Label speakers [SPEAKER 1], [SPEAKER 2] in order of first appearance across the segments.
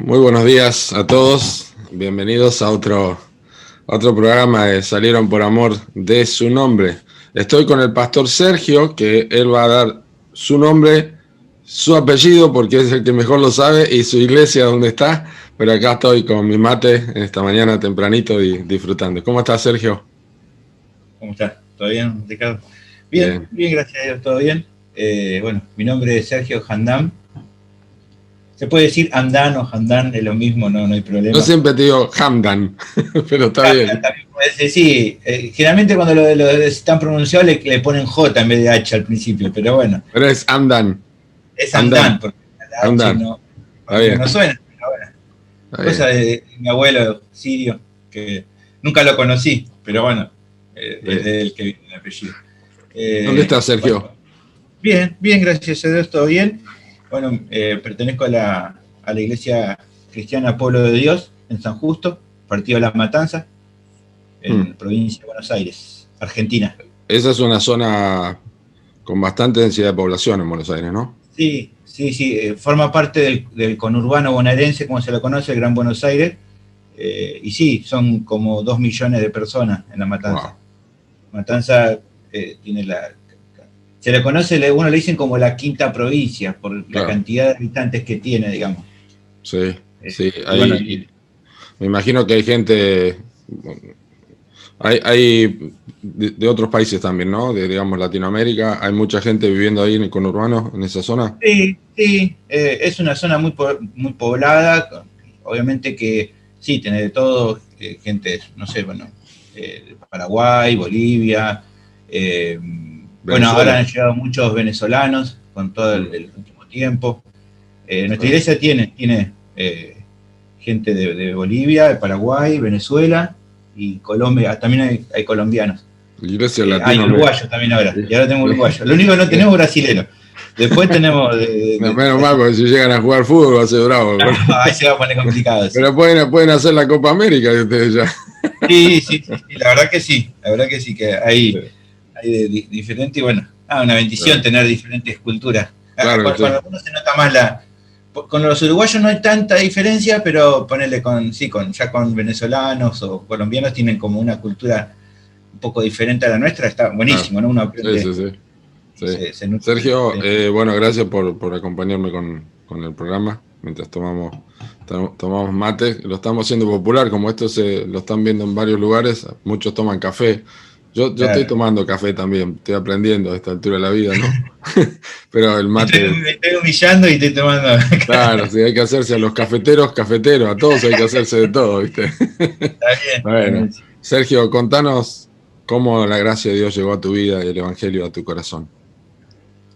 [SPEAKER 1] Muy buenos días a todos. Bienvenidos a otro programa de Salieron por Amor de su nombre. Estoy con el pastor Sergio, que él va a dar su nombre, su apellido, porque es el que mejor lo sabe, y su iglesia donde está. Pero acá estoy con mi mate en esta mañana tempranito y disfrutando. ¿Cómo estás, Sergio?
[SPEAKER 2] ¿Cómo estás? ¿Todo bien, Ricardo? Bien, gracias a Dios, todo bien. Bueno, mi nombre es Sergio Handam. Se puede decir Hamdan o Hamdan, es lo mismo, no hay problema.
[SPEAKER 1] Yo siempre te digo Hamdan, pero está bien.
[SPEAKER 2] También puede ser, sí. Generalmente cuando lo están pronunciados le ponen J en vez de H al principio, pero bueno.
[SPEAKER 1] Pero es Hamdan.
[SPEAKER 2] Es Hamdan, porque la H no suena, pero bueno. Cosa de mi abuelo sirio, que nunca lo conocí, pero bueno, es de él que viene el apellido.
[SPEAKER 1] ¿Dónde estás, Sergio?
[SPEAKER 2] Bueno, bien, gracias a Dios, todo bien. Bueno, pertenezco a la Iglesia Cristiana Pueblo de Dios, en San Justo, partido de La Matanza, en provincia de Buenos Aires, Argentina.
[SPEAKER 1] Esa es una zona con bastante densidad de población en Buenos Aires, ¿no?
[SPEAKER 2] Sí, forma parte del conurbano bonaerense, como se lo conoce, el Gran Buenos Aires, y sí, son como 2 millones de personas en La Matanza. Wow. Matanza tiene se le conoce, uno le dicen como la quinta provincia, por la cantidad de habitantes que tiene, digamos.
[SPEAKER 1] Sí. Me imagino que hay gente, hay de otros países también, ¿no? De, digamos, Latinoamérica, hay mucha gente viviendo ahí en el conurbano, en esa zona.
[SPEAKER 2] Sí, es una zona muy poblada, obviamente que sí, tiene de todo, gente, no sé, bueno, Paraguay, Bolivia, bueno, ahora han llegado muchos venezolanos con todo el último tiempo. Nuestra iglesia tiene gente de Bolivia, de Paraguay, Venezuela y Colombia. También hay colombianos.
[SPEAKER 1] Iglesia latina.
[SPEAKER 2] Hay uruguayos también ahora. Y ahora tenemos uruguayos. Lo único que no tenemos es brasileños. Después tenemos...
[SPEAKER 1] menos mal, porque si llegan a jugar fútbol va a ser bravo.
[SPEAKER 2] Ahí se va a poner complicado.
[SPEAKER 1] Pero pueden hacer la Copa América de ustedes ya.
[SPEAKER 2] Sí, la verdad que sí. La verdad que sí, que hay diferentes, y bueno, una bendición tener diferentes culturas. Claro, con algunos se nota más con los uruguayos no hay tanta diferencia, pero ponerle con venezolanos o colombianos tienen como una cultura un poco diferente a la nuestra, está buenísimo, ¿no? Uno aprende.
[SPEAKER 1] Sí. Sergio, bueno, gracias por acompañarme con el programa mientras tomamos mate. Lo estamos haciendo popular, como esto lo están viendo en varios lugares, muchos toman café. Yo estoy tomando café también, estoy aprendiendo a esta altura de la vida, ¿no? Pero el mate...
[SPEAKER 2] Me estoy humillando y estoy tomando...
[SPEAKER 1] Claro, sí, hay que hacerse a los cafeteros, a todos hay que hacerse de todo, ¿viste?
[SPEAKER 2] Está bien.
[SPEAKER 1] Bueno, Sergio, contanos cómo la gracia de Dios llegó a tu vida y el Evangelio a tu corazón.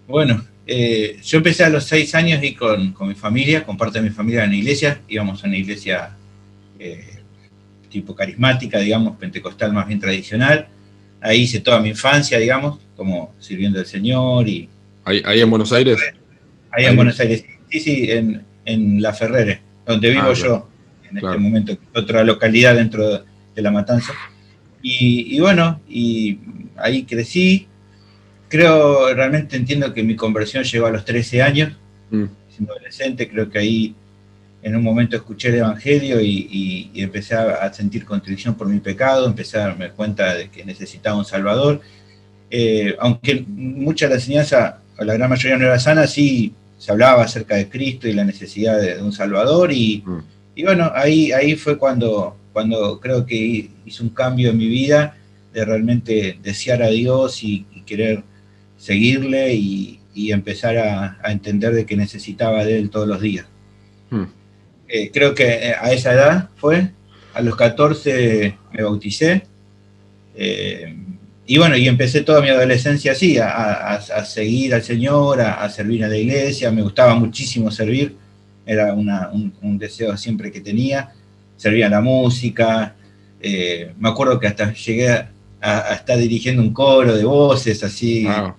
[SPEAKER 2] Bueno, yo empecé a los 6 años y con mi familia, con parte de mi familia en la iglesia, íbamos a una iglesia tipo carismática, digamos, pentecostal más bien tradicional. Ahí hice toda mi infancia, digamos, como sirviendo al Señor.
[SPEAKER 1] ¿Ahí en Buenos Aires?
[SPEAKER 2] Ahí en Buenos Aires, sí, en La Ferrere, donde vivo yo en este momento, otra localidad dentro de La Matanza. Y bueno, y ahí crecí. Realmente entiendo que mi conversión llegó a los 13 años, siendo adolescente. Creo que ahí en un momento escuché el Evangelio y empecé a sentir contrición por mi pecado, empecé a darme cuenta de que necesitaba un Salvador. Aunque mucha de la enseñanza, o la gran mayoría no era sana, sí se hablaba acerca de Cristo y la necesidad de un Salvador. Y bueno, ahí fue cuando creo que hice un cambio en mi vida, de realmente desear a Dios y querer seguirle y empezar a entender de que necesitaba de Él todos los días. Creo que a esa edad a los 14 me bauticé, y bueno, y empecé toda mi adolescencia así, a seguir al Señor, a servir a la iglesia. Me gustaba muchísimo servir, era un deseo siempre que tenía, servir a la música. Me acuerdo que hasta llegué a estar dirigiendo un coro de voces, así.
[SPEAKER 1] Wow.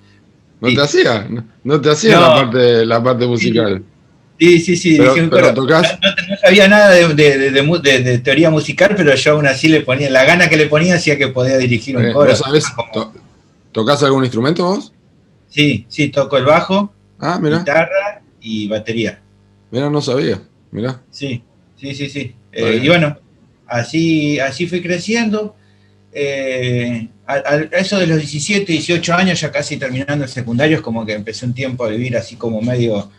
[SPEAKER 1] ¿No te hacía la parte musical?
[SPEAKER 2] Sí, dirigí un coro. No sabía nada de teoría musical, pero yo aún así le ponía, la gana que le ponía hacía que podía dirigir un coro.
[SPEAKER 1] ¿Sabés? ¿Tocás algún instrumento vos?
[SPEAKER 2] Sí, toco el bajo,
[SPEAKER 1] mirá.
[SPEAKER 2] guitarra y batería.
[SPEAKER 1] Mirá, no sabía, mirá.
[SPEAKER 2] Sí, sí. Y bueno, así fui creciendo. A eso de los 17, 18 años, ya casi terminando el secundario, es como que empecé un tiempo a vivir así como medio...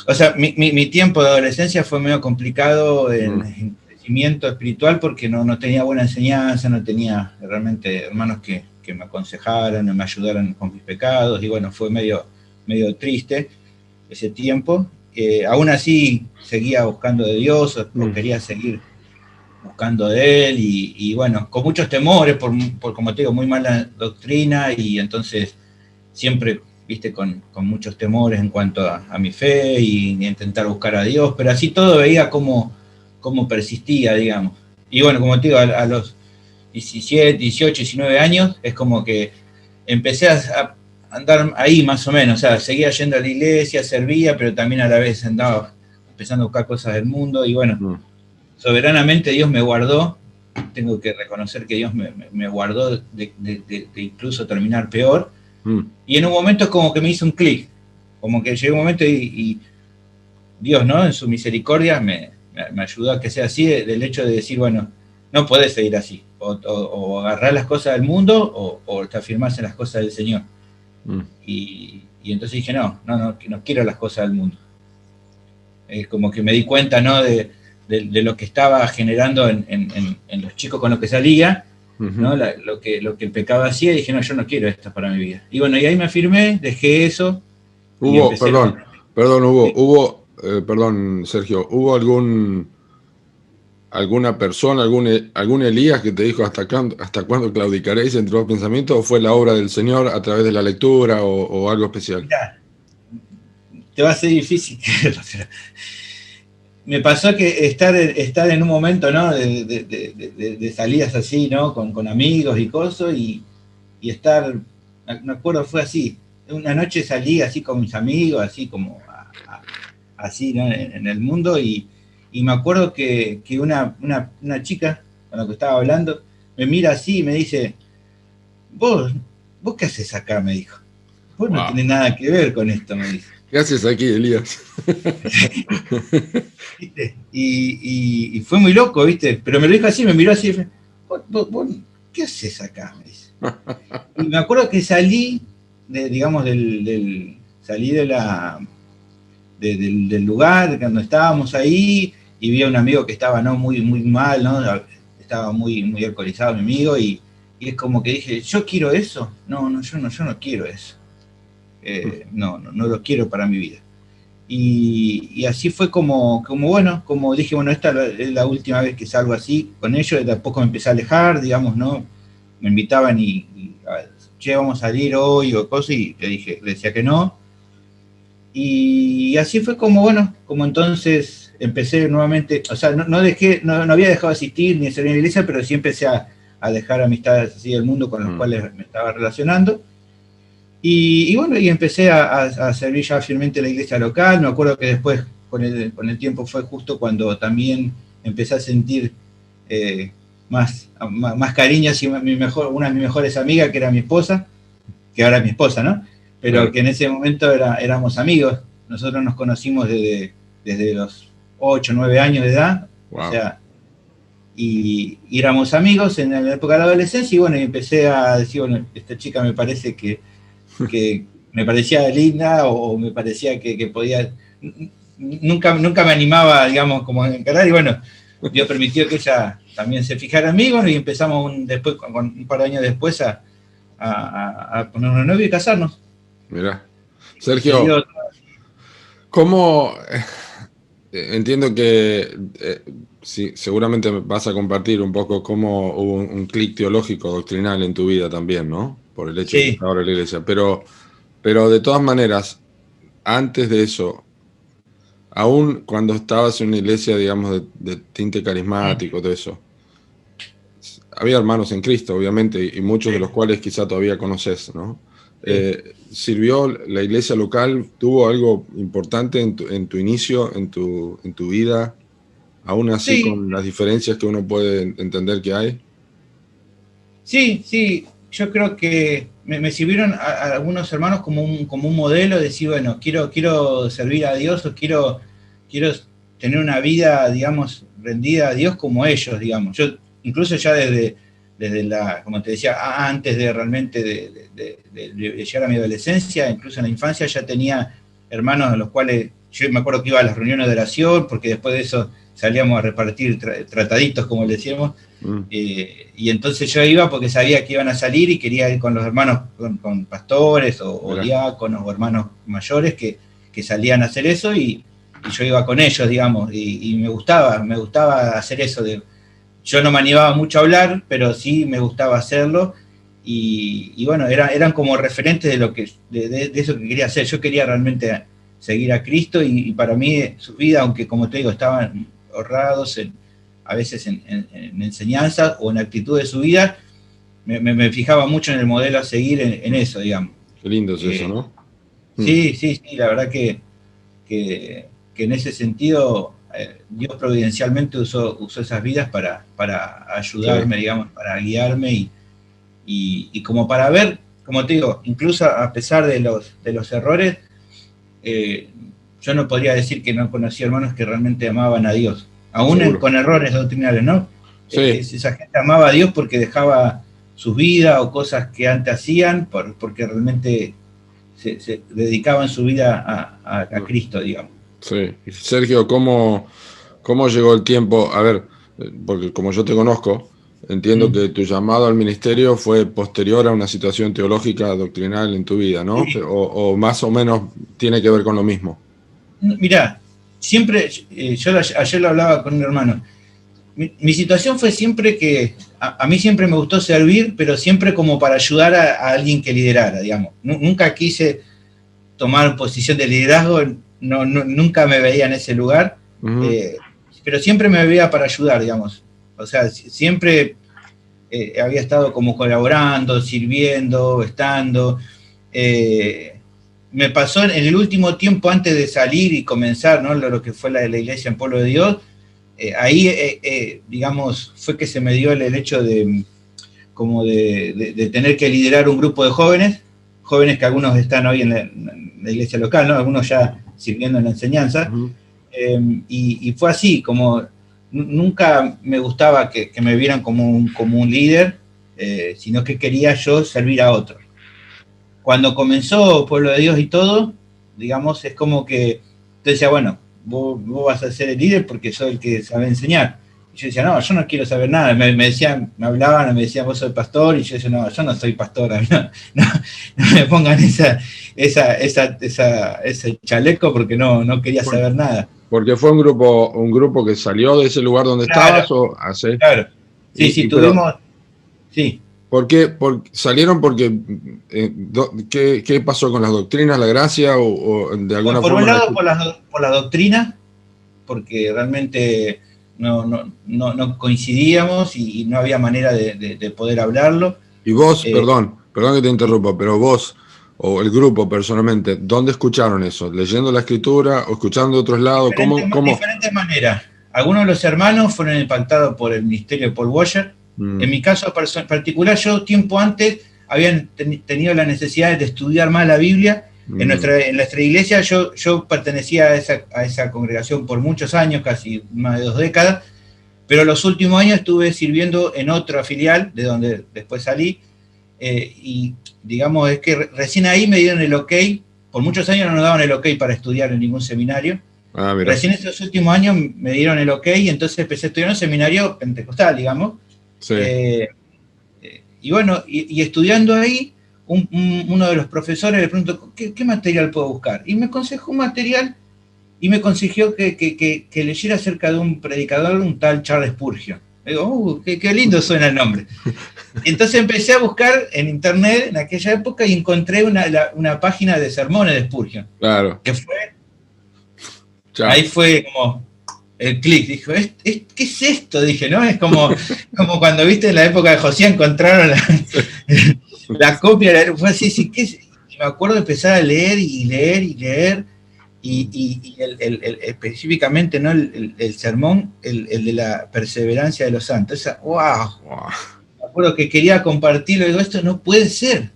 [SPEAKER 2] O sea, mi tiempo de adolescencia fue medio complicado en crecimiento espiritual porque no tenía buena enseñanza, no tenía realmente hermanos que me aconsejaran, me ayudaran con mis pecados, y bueno, fue medio triste ese tiempo. Aún así seguía buscando de Dios, o quería seguir buscando de Él, y bueno, con muchos temores, por como te digo, muy mala doctrina, y entonces siempre, viste, con muchos temores en cuanto a mi fe y intentar buscar a Dios, pero así todo veía cómo persistía, digamos. Y bueno, como te digo, a los 17, 18, 19 años, es como que empecé a andar ahí más o menos, o sea, seguía yendo a la iglesia, servía, pero también a la vez andaba empezando a buscar cosas del mundo, y bueno, soberanamente Dios me guardó. Tengo que reconocer que Dios me guardó de incluso terminar peor. Y en un momento es como que me hizo un clic, como que llegó un momento y Dios, ¿no? En su misericordia me ayudó a que sea así, del hecho de decir, bueno, no podés seguir así, o agarrar las cosas del mundo o te afirmás en las cosas del Señor. Y entonces dije, no quiero las cosas del mundo. Como que me di cuenta, ¿no? De lo que estaba generando en los chicos con los que salía, ¿no? Lo que el pecado hacía, y dije, no, yo no quiero esto para mi vida. Y bueno, y ahí me afirmé, dejé eso.
[SPEAKER 1] Perdón, Sergio, ¿hubo alguna persona, algún Elías que te dijo hasta cuándo claudicaréis entre los pensamientos, o fue la obra del Señor a través de la lectura o algo especial?
[SPEAKER 2] Mirá, te va a ser difícil. Me pasó que estar en un momento, ¿no? de salidas así, ¿no? Con amigos y cosas, y estar, me acuerdo, fue así. Una noche salí así con mis amigos, así como así, ¿no? En el mundo, y me acuerdo que una chica con la que estaba hablando me mira así y me dice, ¿Vos qué haces acá? Me dijo. Vos no tenés nada que ver con esto, me dice.
[SPEAKER 1] ¿Qué haces aquí, Elías?
[SPEAKER 2] ¿Viste? Y fue muy loco, ¿viste? Pero me lo dijo así, me miró así y dije, ¿Vos qué haces acá? Me dice. Y me acuerdo que salí, salí del lugar cuando estábamos ahí, y vi a un amigo que estaba, ¿no? muy mal, ¿no? Estaba muy alcoholizado, mi amigo, y es como que dije, ¿yo quiero eso? No, yo no quiero eso. No lo quiero para mi vida. Y así fue como bueno, como dije, bueno, esta es la última vez que salgo así con ellos. De a poco me empecé a alejar, digamos, ¿no? Me invitaban che, vamos a salir hoy o cosas, y le decía que no. Y así fue como, bueno, como entonces empecé nuevamente, o sea, no había dejado de asistir ni de servir en la iglesia, pero sí empecé a dejar amistades así del mundo con los cuales me estaba relacionando. Y bueno, y empecé a servir ya firmemente en la iglesia local. Me acuerdo que después, con el tiempo, fue justo cuando también empecé a sentir más cariño hacia una de mis mejores amigas, que era mi esposa, que ahora es mi esposa, ¿no? Pero que en ese momento éramos amigos. Nosotros nos conocimos desde los 8, 9 años de edad. Wow. O sea, y éramos amigos en la época de la adolescencia, y bueno, y empecé a decir, bueno, esta chica me parece que me parecía linda, o me parecía que podía, nunca me animaba, digamos, como a encarar, y bueno, Dios permitió que ella también se fijara en mí, bueno, y empezamos después, un par de años después, a ponernos novios y casarnos.
[SPEAKER 1] Mirá, Sergio, ¿cómo? Entiendo que sí, seguramente vas a compartir un poco cómo hubo un clic teológico, doctrinal en tu vida también, ¿no? Por el hecho de que estás ahora en la iglesia. Pero de todas maneras, antes de eso, aún cuando estabas en una iglesia, digamos, de tinte carismático, todo eso, había hermanos en Cristo, obviamente, y muchos de los cuales quizá todavía conoces, ¿no? ¿Sirvió la iglesia local? ¿Tuvo algo importante en tu inicio, en tu vida, aún así con las diferencias que uno puede entender que hay?
[SPEAKER 2] Sí, yo creo que me sirvieron a algunos hermanos como un modelo de decir, bueno, quiero servir a Dios, o quiero tener una vida, digamos, rendida a Dios como ellos, digamos. Yo, incluso ya desde la, como te decía, antes de realmente de llegar a mi adolescencia, incluso en la infancia ya tenía hermanos a los cuales yo me acuerdo que iba a las reuniones de oración, porque después de eso salíamos a repartir trataditos, como le decíamos, y entonces yo iba porque sabía que iban a salir y quería ir con los hermanos, con pastores o diáconos o hermanos mayores que salían a hacer eso, y yo iba con ellos, digamos, y me gustaba hacer eso. Yo no me animaba mucho a hablar, pero sí me gustaba hacerlo, y bueno, eran como referentes de eso que quería hacer. Yo quería realmente seguir a Cristo, y para mí su vida, aunque como te digo, estaban ahorrados a veces en enseñanza o en actitud de su vida, me fijaba mucho en el modelo a seguir en eso, digamos.
[SPEAKER 1] Qué lindo es eso, ¿no?
[SPEAKER 2] Sí, la verdad que en ese sentido Dios providencialmente usó esas vidas para ayudarme, digamos, para guiarme y como para ver, como te digo, incluso a pesar de los errores, yo no podría decir que no conocía hermanos que realmente amaban a Dios, aún con errores doctrinales, ¿no? Sí. Esa gente amaba a Dios porque dejaba sus vidas o cosas que antes hacían, porque realmente se dedicaban su vida a Cristo, digamos.
[SPEAKER 1] Sí. Sergio, ¿cómo llegó el tiempo? A ver, porque como yo te conozco, entiendo que tu llamado al ministerio fue posterior a una situación teológica doctrinal en tu vida, ¿no? Sí. O más o menos tiene que ver con lo mismo.
[SPEAKER 2] Mirá, siempre, yo ayer lo hablaba con un hermano, mi situación fue siempre que a mí siempre me gustó servir, pero siempre como para ayudar a alguien que liderara, digamos. Nunca quise tomar posición de liderazgo, nunca me veía en ese lugar, pero siempre me veía para ayudar, digamos. O sea, siempre había estado como colaborando, sirviendo, estando. Me pasó en el último tiempo, antes de salir y comenzar, ¿no?, lo que fue la iglesia en Pueblo de Dios, ahí, digamos, fue que se me dio el hecho de tener que liderar un grupo de jóvenes que algunos están hoy en la iglesia local, ¿no? Algunos ya sirviendo en la enseñanza, y fue así, como nunca me gustaba que me vieran como un líder, sino que quería yo servir a otros. Cuando comenzó Pueblo de Dios y todo, digamos, es como que te decía, bueno, vos vas a ser el líder porque soy el que sabe enseñar. Y yo decía, no, yo no quiero saber nada. Me decían, me hablaban, me decían, vos sos pastor, y yo decía, no, yo no soy pastor, no me pongan ese chaleco porque no quería saber nada.
[SPEAKER 1] Porque fue un grupo que salió de ese lugar donde estabas, o hace.
[SPEAKER 2] Claro. Sí, tuvimos. Sí.
[SPEAKER 1] ¿Por qué? ¿Salieron porque qué pasó con las doctrinas, la gracia, o de alguna forma?
[SPEAKER 2] Por un lado, por la doctrina, porque realmente no coincidíamos y no había manera de poder hablarlo.
[SPEAKER 1] Y vos, perdón que te interrumpa, pero vos o el grupo personalmente, ¿dónde escucharon eso? ¿Leyendo la escritura o escuchando de otros lados? ¿Cómo?
[SPEAKER 2] Diferentes maneras. Algunos de los hermanos fueron impactados por el ministerio de Paul Washer. En mi caso particular, yo tiempo antes había tenido la necesidad de estudiar más la Biblia. En nuestra iglesia yo pertenecía a esa congregación por muchos años, casi más de 2 décadas, pero los últimos años estuve sirviendo en otra filial, de donde después salí, y digamos, es que recién ahí me dieron el ok. Por muchos años no nos daban el ok para estudiar en ningún seminario. Recién estos últimos años me dieron el ok, y entonces empecé a estudiar en un seminario pentecostal, digamos. Sí. Y bueno, y estudiando ahí, uno de los profesores le preguntó, ¿qué material puedo buscar? Y me aconsejó un material, y me aconsejó que leyera acerca de un predicador, un tal Charles Spurgeon. Digo, qué lindo suena el nombre. Y entonces empecé a buscar en internet en aquella época y encontré una página de sermones de Spurgeon.
[SPEAKER 1] Claro.
[SPEAKER 2] Que fue... Ahí fue como... el clic, dijo, ¿qué es esto? Dije, ¿no? Es como cuando, viste, en la época de José encontraron la copia, fue así, ¿qué es? Y me acuerdo de empezar a leer, y específicamente, ¿no?, el sermón, el de la perseverancia de los santos. ¡Wow! Me acuerdo que quería compartirlo, digo, esto no puede ser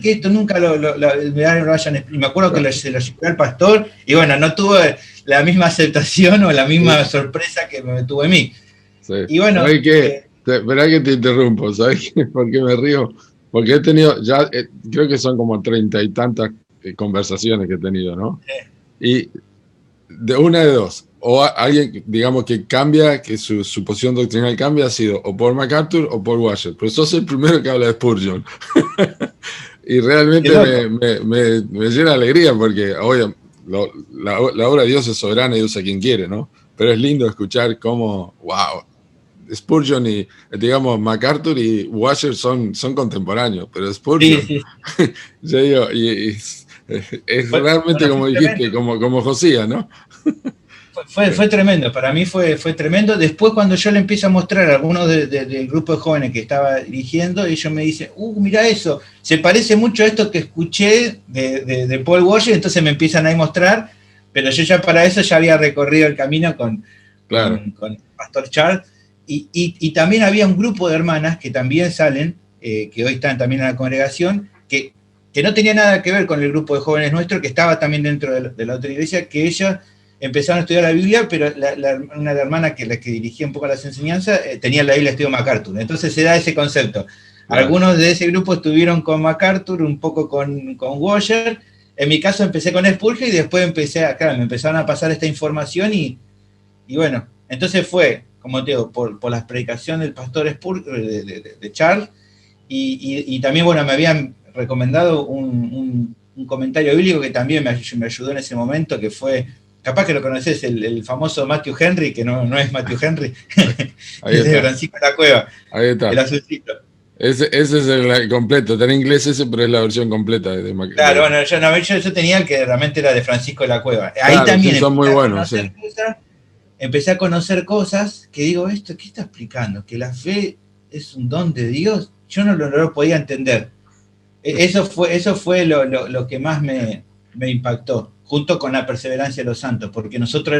[SPEAKER 2] que esto nunca me hayan... Y me acuerdo que se lo llevé al pastor, y bueno, no tuvo la misma aceptación o la misma sorpresa que me tuvo en mí.
[SPEAKER 1] Sí. Y bueno, ¿sabes qué? Esperá que te interrumpo, ¿sabes por qué me río? Porque he tenido, ya creo que son como 30 y tantas conversaciones que he tenido, ¿no? Y de una de dos, o alguien, digamos, que cambia, que su posición doctrinal cambia, ha sido o Paul MacArthur o Paul Washer, pero sos el primero que habla de Spurgeon. Y realmente me llena de alegría porque, oye, la obra de Dios es soberana y usa a quien quiere, ¿no? Pero es lindo escuchar cómo, wow, Spurgeon y, digamos, MacArthur y Washer son contemporáneos, pero Spurgeon, sí. Yo digo, es realmente, como dijiste, como Josías, ¿no?
[SPEAKER 2] Fue tremendo, para mí fue tremendo. Después, cuando yo le empiezo a mostrar a algunos del grupo de jóvenes que estaba dirigiendo, ellos me dicen, mira eso, se parece mucho a esto que escuché de Paul Washer, entonces me empiezan a mostrar, pero yo ya para eso ya había recorrido el camino con Pastor Charles, y también había un grupo de hermanas que también salen, que hoy están también en la congregación, que no tenía nada que ver con el grupo de jóvenes nuestro, que estaba también dentro de la otra iglesia, que ellas empezaron a estudiar la Biblia, pero una hermana la que dirigía un poco las enseñanzas tenía la Biblia estudio MacArthur. Entonces se da ese concepto. Claro. Algunos de ese grupo estuvieron con MacArthur, un poco con Washer. En mi caso empecé con Spurgeon y después me empezaron a pasar esta información y bueno, entonces fue, como te digo, por la predicación del pastor Spurgeon, de Charles, y también, bueno, me habían recomendado un comentario bíblico que también me ayudó en ese momento, que fue, capaz que lo conoces, el famoso Matthew Henry, que no es Matthew Henry, es de Francisco de la Cueva.
[SPEAKER 1] Ahí está.
[SPEAKER 2] El azulcito.
[SPEAKER 1] Ese es el completo, está en inglés ese, pero es la versión completa de
[SPEAKER 2] Claro, bueno, yo tenía el que realmente era de Francisco de la Cueva. Ahí
[SPEAKER 1] claro,
[SPEAKER 2] también
[SPEAKER 1] sí, son muy buenos, sí.
[SPEAKER 2] Empecé a conocer cosas que digo, ¿esto qué está explicando? Que la fe es un don de Dios. Yo no lo podía entender. Eso fue lo que más me impactó, junto con la perseverancia de los santos, porque nosotros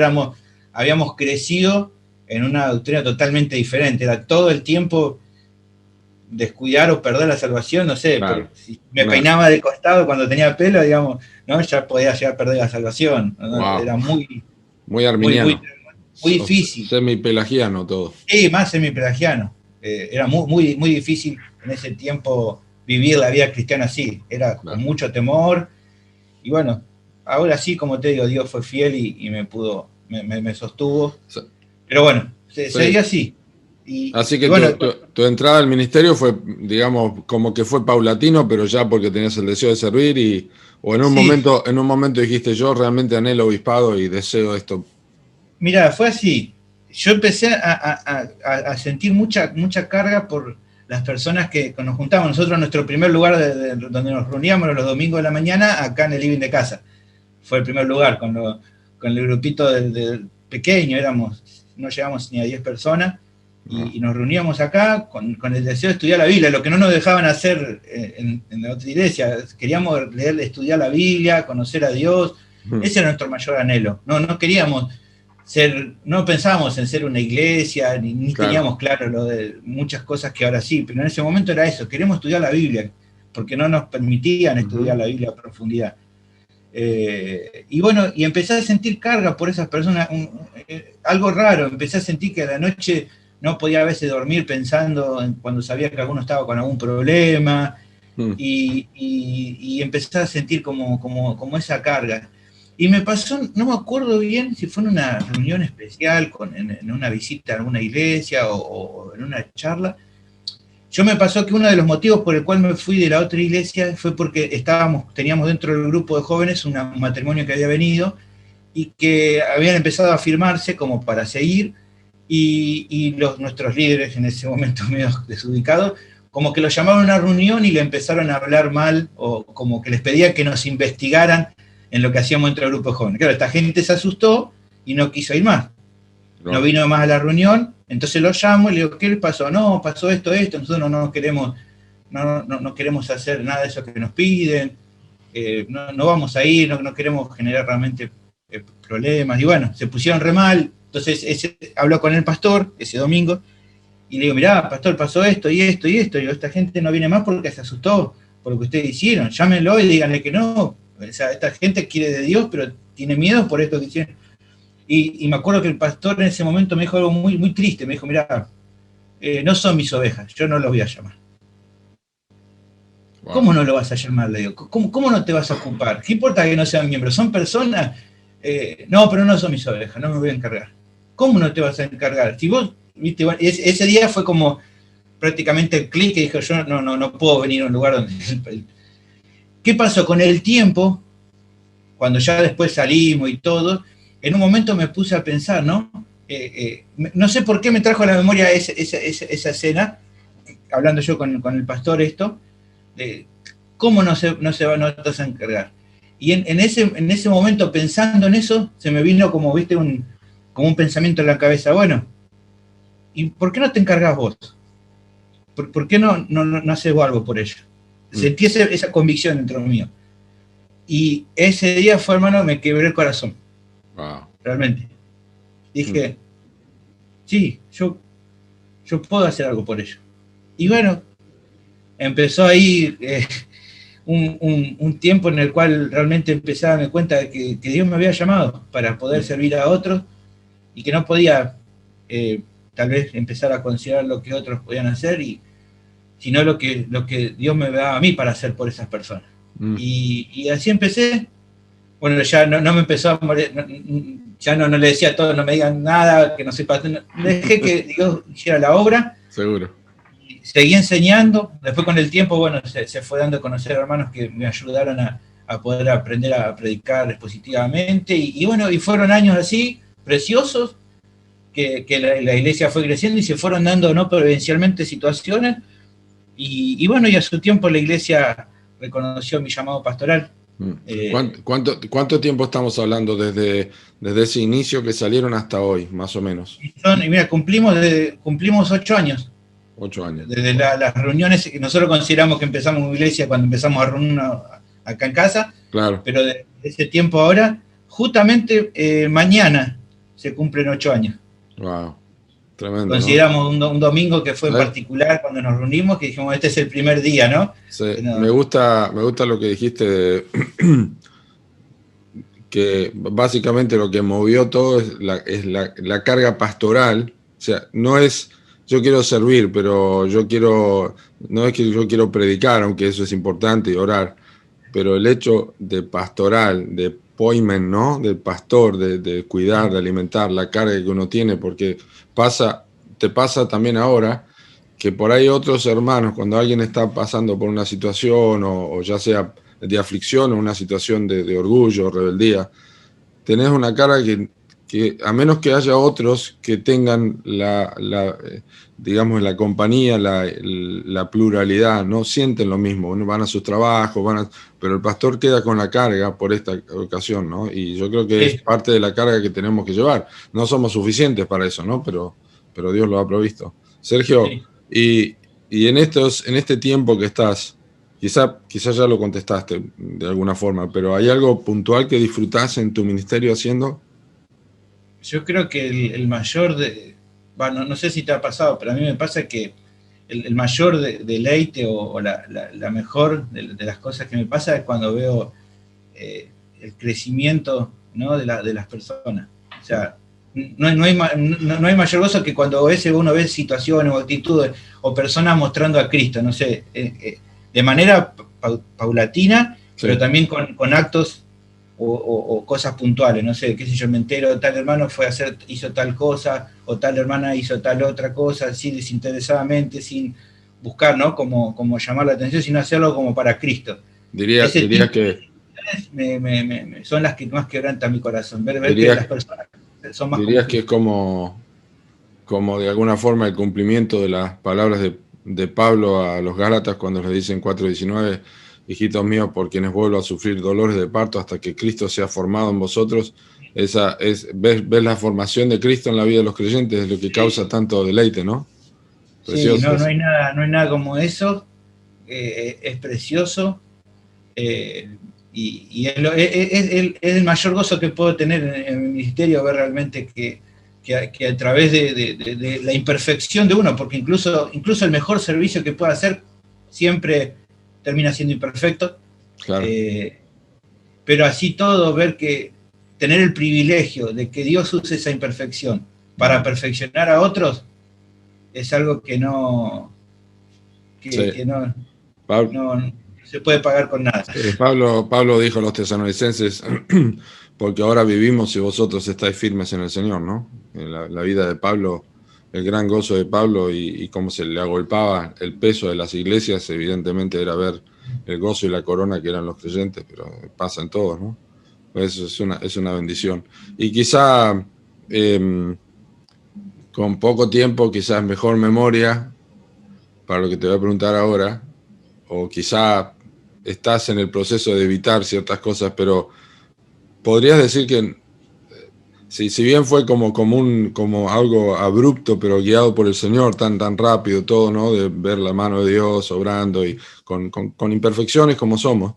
[SPEAKER 2] habíamos crecido en una doctrina totalmente diferente. Era todo el tiempo descuidar o perder la salvación, no sé, claro, si me peinaba de costado cuando tenía pelo, digamos, ¿no? Ya podía llegar a perder la salvación. ¿No?
[SPEAKER 1] Wow.
[SPEAKER 2] Era
[SPEAKER 1] muy arminiano.
[SPEAKER 2] Muy difícil.
[SPEAKER 1] Semipelagiano todo.
[SPEAKER 2] Sí, más semipelagiano. Era muy difícil en ese tiempo vivir la vida cristiana así. Era con mucho temor. Y bueno, ahora sí, como te digo, Dios fue fiel y me sostuvo. Sí. Pero bueno, seguía así.
[SPEAKER 1] Así que bueno, tu entrada al ministerio fue, digamos, como que fue paulatino, pero ya porque tenías el deseo de servir o en un momento dijiste, yo realmente anhelo obispado y deseo esto.
[SPEAKER 2] Mirá, fue así. Yo empecé a sentir mucha carga por las personas que nos juntábamos. Nosotros, nuestro primer lugar donde nos reuníamos los domingos de la mañana, acá en el living de casa. Fue el primer lugar, con el grupito del pequeño, no llegamos ni a 10 personas, y nos reuníamos acá con el deseo de estudiar la Biblia, lo que no nos dejaban hacer en la otra iglesia. Queríamos estudiar la Biblia, conocer a Dios. Ese era nuestro mayor anhelo. No queríamos no pensábamos en ser una iglesia, ni claro, teníamos claro lo de muchas cosas que ahora sí, pero en ese momento era eso, queremos estudiar la Biblia, porque no nos permitían estudiar la Biblia a profundidad. Y bueno, y empecé a sentir carga por esas personas, algo raro, empecé a sentir que a la noche no podía a veces dormir pensando cuando sabía que alguno estaba con algún problema, y empecé a sentir como esa carga. Y me pasó, no me acuerdo bien si fue en una reunión especial, en una visita a alguna iglesia o en una charla. Yo me pasó que uno de los motivos por el cual me fui de la otra iglesia fue porque teníamos dentro del grupo de jóvenes un matrimonio que había venido y que habían empezado a firmarse como para seguir, y nuestros líderes en ese momento medio desubicados, como que los llamaron a una reunión y le empezaron a hablar mal, o como que les pedía que nos investigaran en lo que hacíamos entre el grupo de jóvenes. Claro, esta gente se asustó y no quiso ir más. No vino más a la reunión, entonces lo llamo y le digo, ¿qué le pasó? No, pasó esto, nosotros no queremos hacer nada de eso que nos piden, no vamos a ir, no queremos generar realmente problemas. Y bueno, se pusieron re mal. Entonces habló con el pastor ese domingo y le digo, mirá, pastor, pasó esto y esto y esto. Y digo, esta gente no viene más porque se asustó por lo que ustedes hicieron. Llámenlo y díganle que no. O sea, esta gente quiere de Dios, pero tiene miedo por esto que hicieron. Y me acuerdo que el pastor en ese momento me dijo algo muy, muy triste. Me dijo, mirá, no son mis ovejas, yo no los voy a llamar. Wow. ¿Cómo no lo vas a llamar? Le digo, ¿cómo no te vas a ocupar? ¿Qué importa que no sean miembros? ¿Son personas? No, pero no son mis ovejas, no me voy a encargar. ¿Cómo no te vas a encargar? Si vos, viste, ese día fue como prácticamente el clic que dijo, yo no puedo venir a un lugar donde... ¿Qué pasó? Con el tiempo, cuando ya después salimos y todo, en un momento me puse a pensar, ¿no? No sé por qué me trajo a la memoria esa escena, hablando yo con el pastor esto, de cómo no te vas a encargar. Y en ese momento, pensando en eso, se me vino como, viste, como un pensamiento en la cabeza. Bueno, ¿y por qué no te encargas vos? ¿Por qué no haces vos algo por ello? Sentí esa convicción dentro mío. Y ese día fue, hermano, me quebré el corazón. Wow. Realmente. Dije, sí, yo puedo hacer algo por ello. Y bueno, empezó ahí un tiempo en el cual realmente empecé a darme cuenta de que Dios me había llamado para poder servir a otros y que no podía tal vez empezar a considerar lo que otros podían hacer, sino lo que Dios me daba a mí para hacer por esas personas. Y así empecé. Bueno, ya no me empezó a morir, ya no le decía a todos, no me digan nada, que no soy pastor. Dejé que Dios hiciera la obra.
[SPEAKER 1] Seguro.
[SPEAKER 2] Seguí enseñando. Después, con el tiempo, bueno, se fue dando a conocer hermanos que me ayudaron a poder aprender a predicar expositivamente. Y bueno, y fueron años así, preciosos, que la iglesia fue creciendo y se fueron dando, ¿no?, providencialmente situaciones. Y bueno, y a su tiempo la iglesia reconoció mi llamado pastoral.
[SPEAKER 1] ¿Cuánto tiempo estamos hablando desde ese inicio que salieron hasta hoy, más o menos?
[SPEAKER 2] Mira, cumplimos 8 años.
[SPEAKER 1] 8 años.
[SPEAKER 2] Desde las reuniones, que nosotros consideramos que empezamos en iglesia cuando empezamos a reunirnos acá en casa.
[SPEAKER 1] Claro.
[SPEAKER 2] Pero de ese tiempo ahora, justamente mañana se cumplen 8 años.
[SPEAKER 1] Wow. Tremendo,
[SPEAKER 2] consideramos, ¿no? un domingo que fue en particular cuando nos reunimos, que dijimos, este es el primer día, ¿no?
[SPEAKER 1] Sí. Me gusta lo que dijiste, que básicamente lo que movió todo es la carga pastoral. O sea, no es yo quiero servir, pero no es que yo quiero predicar, aunque eso es importante, y orar, pero el hecho de pastoral, de poimen, ¿no? Del pastor, de cuidar, de alimentar, la carga que uno tiene, porque te pasa también ahora que por ahí otros hermanos, cuando alguien está pasando por una situación o ya sea de aflicción o una situación de orgullo, rebeldía, tenés una carga que a menos que haya otros que tengan digamos, la compañía, la pluralidad, no sienten lo mismo, van a sus trabajos, pero el pastor queda con la carga por esta ocasión, ¿no? Y yo creo que es parte de la carga que tenemos que llevar. No somos suficientes para eso, ¿no? Pero Dios lo ha provisto. Sergio, y en este tiempo que estás, quizá ya lo contestaste de alguna forma, pero ¿hay algo puntual que disfrutás en tu ministerio haciendo?
[SPEAKER 2] Yo creo que el mayor no sé si te ha pasado, pero a mí me pasa que el mayor deleite o la mejor de las cosas que me pasa es cuando veo el crecimiento, ¿no?, de las personas. O sea, no hay mayor gozo que cuando uno ve situaciones o actitudes o personas mostrando a Cristo, no sé, de manera paulatina, sí, pero también con actos o cosas puntuales, no sé, qué sé yo, me entero, tal hermano hizo tal cosa, o tal hermana hizo tal otra cosa, así desinteresadamente, sin buscar, ¿no?, como llamar la atención, sino hacerlo como para Cristo.
[SPEAKER 1] Dirías que
[SPEAKER 2] son las que más quebrantan mi corazón, ver que las personas son más.
[SPEAKER 1] Dirías que es como de alguna forma el cumplimiento de las palabras de Pablo a los Gálatas cuando les dicen 4:19, hijitos míos, por quienes vuelvo a sufrir dolores de parto hasta que Cristo sea formado en vosotros. Ves la formación de Cristo en la vida de los creyentes, es lo que causa tanto deleite, ¿no?
[SPEAKER 2] Precioso. Sí, no hay nada como eso. Es precioso. Y es el mayor gozo que puedo tener en mi ministerio, ver realmente que a través de la imperfección de uno, porque incluso el mejor servicio que pueda hacer siempre termina siendo imperfecto.
[SPEAKER 1] Claro.
[SPEAKER 2] Pero así todo, ver que tener el privilegio de que Dios use esa imperfección para perfeccionar a otros, es algo que no se puede pagar con nada.
[SPEAKER 1] Pablo dijo a los tesalonicenses, porque ahora vivimos y vosotros estáis firmes en el Señor, ¿no? La vida de Pablo, el gran gozo de Pablo y cómo se le agolpaba el peso de las iglesias, evidentemente era ver el gozo y la corona que eran los creyentes, pero pasa en todos, ¿no? Pues es una bendición. Y quizá con poco tiempo, quizás mejor memoria, para lo que te voy a preguntar ahora, o quizá estás en el proceso de evitar ciertas cosas, pero podrías decir que si bien fue como algo abrupto, pero guiado por el Señor, tan rápido todo, ¿no? De ver la mano de Dios obrando y con imperfecciones como somos,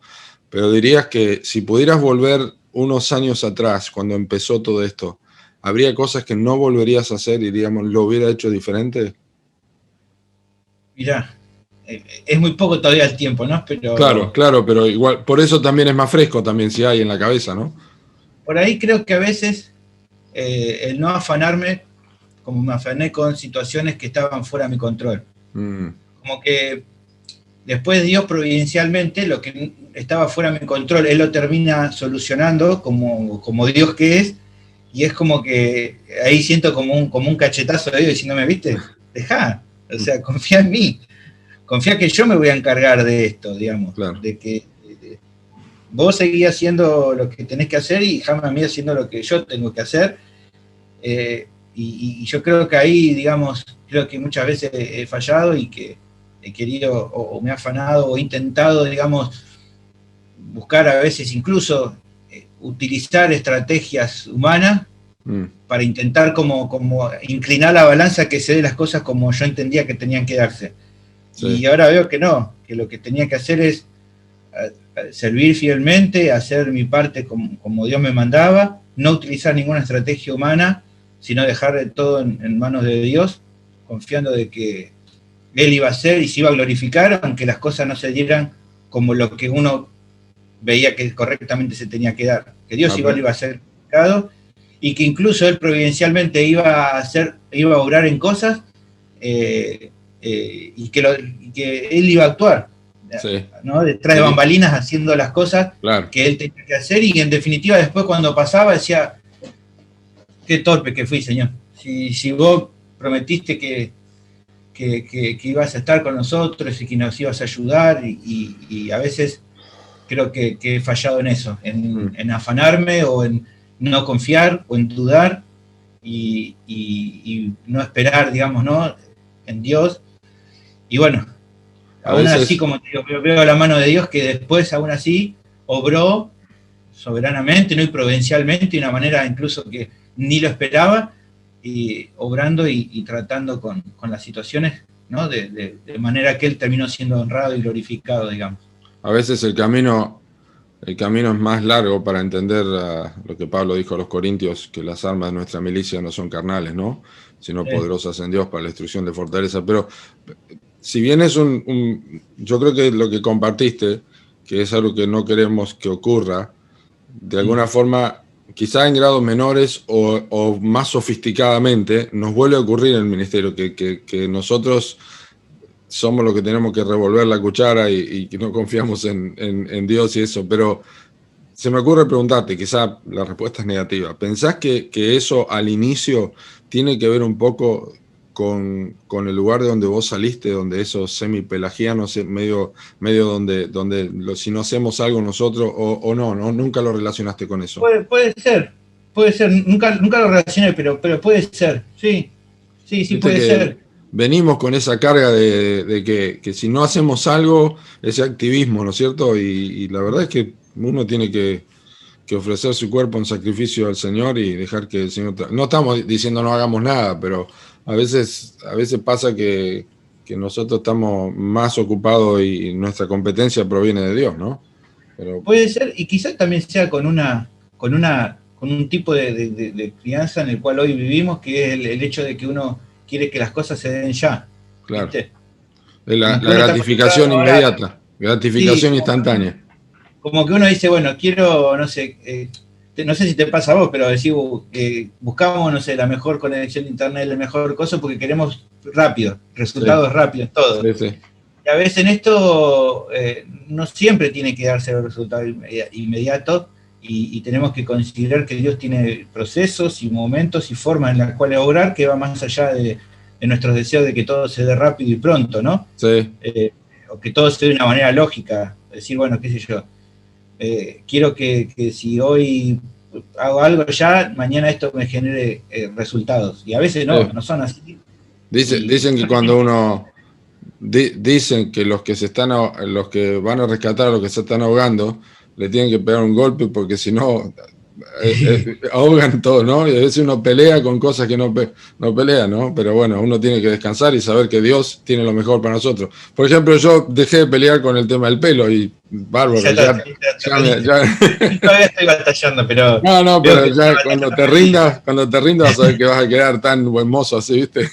[SPEAKER 1] pero dirías que si pudieras volver unos años atrás, cuando empezó todo esto, ¿habría cosas que no volverías a hacer y, digamos, lo hubiera hecho diferente?
[SPEAKER 2] Mirá, es muy poco todavía el tiempo, ¿no? Pero
[SPEAKER 1] Claro, pero igual, por eso también es más fresco también si hay en la cabeza, ¿no?
[SPEAKER 2] Por ahí creo que a veces el no afanarme, como me afané con situaciones que estaban fuera de mi control. Como que después Dios providencialmente, lo que estaba fuera de mi control, Él lo termina solucionando como Dios que es, y es como que ahí siento como un cachetazo de Dios diciéndome, ¿viste? Dejá, o sea, confía en mí, confía que yo me voy a encargar de esto, digamos, claro. De que vos seguís haciendo lo que tenés que hacer y déjame a mí haciendo lo que yo tengo que hacer. Y yo creo que ahí, digamos, creo que muchas veces he fallado y que he querido o me he afanado o he intentado, digamos, buscar a veces incluso utilizar estrategias humanas para intentar como inclinar la balanza que se dé las cosas como yo entendía que tenían que darse. Sí. Y ahora veo que no, que lo que tenía que hacer es servir fielmente, hacer mi parte como Dios me mandaba, no utilizar ninguna estrategia humana, sino dejar todo en manos de Dios, confiando de que Él iba a hacer y se iba a glorificar, aunque las cosas no se dieran como lo que uno veía que correctamente se tenía que dar. Que Dios igual iba a ser glorificado y que incluso Él providencialmente iba a obrar en cosas y que Él iba a actuar. Sí. ¿No? Detrás de bambalinas haciendo las cosas que Él tenía que hacer y en definitiva después cuando pasaba decía, qué torpe que fui, Señor. Si vos prometiste que ibas a estar con nosotros y que nos ibas a ayudar y a veces creo que he fallado en eso, en afanarme o en no confiar o en dudar y no esperar, digamos, ¿no? En Dios. Y bueno, aún así, como te digo, veo la mano de Dios que después aún así obró soberanamente, ¿no? Y providencialmente, de una manera incluso que ni lo esperaba, y obrando y tratando con las situaciones, ¿no? De manera que Él terminó siendo honrado y glorificado, digamos.
[SPEAKER 1] A veces el camino es más largo para entender lo que Pablo dijo a los Corintios, que las armas de nuestra milicia no son carnales, ¿no? Sino poderosas en Dios para la destrucción de fortaleza. Pero si bien es yo creo que lo que compartiste, que es algo que no queremos que ocurra, de alguna forma, quizá en grados menores o más sofisticadamente, nos vuelve a ocurrir en el ministerio, que nosotros somos los que tenemos que revolver la cuchara y que no confiamos en Dios y eso, pero se me ocurre preguntarte, quizá la respuesta es negativa, ¿pensás que eso al inicio tiene que ver un poco con el lugar de donde vos saliste, donde esos semipelagianos, medio donde si no hacemos algo nosotros, o no, nunca lo relacionaste con eso?
[SPEAKER 2] Puede ser, nunca lo relacioné, pero puede ser, sí, puede ser.
[SPEAKER 1] Venimos con esa carga de que si no hacemos algo, ese activismo, ¿no es cierto? Y la verdad es que uno tiene que ofrecer su cuerpo en sacrificio al Señor y dejar que el Señor... No estamos diciendo no hagamos nada, pero a veces pasa que nosotros estamos más ocupados y nuestra competencia proviene de Dios, ¿no?
[SPEAKER 2] Pero... Puede ser, y quizás también sea con un tipo de crianza en el cual hoy vivimos, que es el hecho de que uno quiere que las cosas se den ya.
[SPEAKER 1] Claro. La gratificación inmediata, gratificación instantánea.
[SPEAKER 2] Como que uno dice, bueno, quiero, no sé, no sé si te pasa a vos, pero buscamos, no sé, la mejor conexión de internet, la mejor cosa, porque queremos rápido, resultados rápidos, todo.
[SPEAKER 1] Sí, sí.
[SPEAKER 2] Y a veces en esto no siempre tiene que darse el resultado inmediato, y tenemos que considerar que Dios tiene procesos y momentos y formas en las cuales obrar que va más allá de nuestros deseos de que todo se dé rápido y pronto, ¿no?
[SPEAKER 1] Sí.
[SPEAKER 2] O que todo se dé de una manera lógica. Decir, bueno, qué sé yo, quiero que si hoy hago algo ya, mañana esto me genere resultados. Y a veces no son así.
[SPEAKER 1] Dicen que cuando uno... Dicen que los que van a rescatar a los que se están ahogando, le tienen que pegar un golpe porque si no... ahogan todo, ¿no? Y a veces uno pelea con cosas que no pelea, ¿no? Pero bueno, uno tiene que descansar y saber que Dios tiene lo mejor para nosotros. Por ejemplo, yo dejé de pelear con el tema del pelo y bárbaro.
[SPEAKER 2] Todavía estoy batallando, pero...
[SPEAKER 1] No, pero ya cuando te rindas vas a ver que vas a quedar tan buen mozo así, ¿viste?